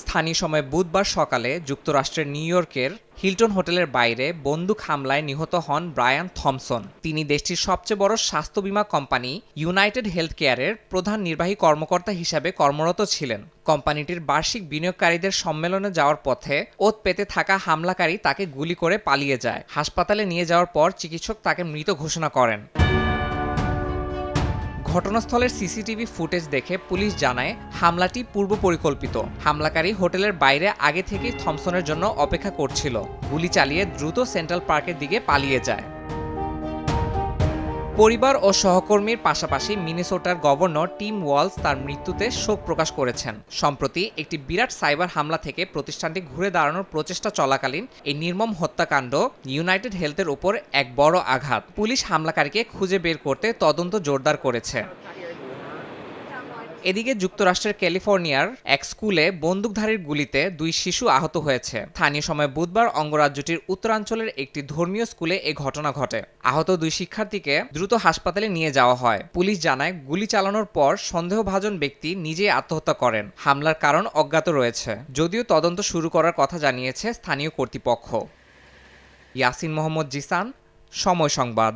স্থানীয় সময় বুধবার সকালে যুক্তরাষ্ট্রের নিউ ইয়র্কের হিলটন হোটেলের বাইরে বন্দুক হামলায় নিহত হন ব্রায়ান থমসন। তিনি দেশটির সবচেয়ে বড় স্বাস্থ্য বীমা কোম্পানি ইউনাইটেড হেলথ কেয়ারের প্রধান নির্বাহী কর্মকর্তা হিসাবে কর্মরত ছিলেন। কোম্পানিটির বার্ষিক বিনিয়োগকারীদের সম্মেলনে যাওয়ার পথে ওত পেতে থাকা হামলাকারী তাকে গুলি করে পালিয়ে যায়। হাসপাতালে নিয়ে যাওয়ার পর চিকিৎসক তাকে মৃত ঘোষণা করেন। ঘটনাস্থলের সিসিটিভি ফুটেজ দেখে পুলিশ জানায় হামলাটি পূর্ব পরিকল্পিত। হামলাকারী হোটেলের বাইরে আগে থেকেই থমসনের জন্য অপেক্ষা করছিল। গুলি চালিয়ে দ্রুত সেন্ট্রাল পার্কের দিকে পালিয়ে যায়। পরিবার ও সহকর্মীর পাশাপাশি মিনেসোটার গভর্নর টিম ওয়ালস তার মৃত্যুতে শোক প্রকাশ করেছেন। সম্প্রতি একটি বিরাট সাইবার হামলা থেকে প্রতিষ্ঠানটি ঘুরে দাঁড়ানোর প্রচেষ্টা চলাকালীন এই নির্মম হত্যাকাণ্ড ইউনাইটেড হেলথের উপর এক বড় আঘাত। পুলিশ হামলাকারীকে খুঁজে বের করতে তদন্ত জোরদার করেছে। এদিকে যুক্তরাষ্ট্রের ক্যালিফোর্নিয়ার এক স্কুলে বন্দুকধারীর গুলিতে 2 শিশু আহত হয়েছে। স্থানীয় সময় বুধবার অঙ্গরাজ্যটির উত্তরাঞ্চলের একটি ধর্মীয় স্কুলে এই ঘটনা ঘটে। আহত 2 শিক্ষার্থীকে দ্রুত হাসপাতালে নিয়ে যাওয়া হয়। পুলিশ জানায় গুলি চালানোর পর সন্দেহভাজন ব্যক্তি নিজেই আত্মহত্যা করেন। হামলার কারণ অজ্ঞাত রয়েছে, যদিও তদন্ত শুরু করার কথা জানিয়েছে স্থানীয় কর্তৃপক্ষ। ইয়াসিন মোহাম্মদ জিসান, সময় সংবাদ।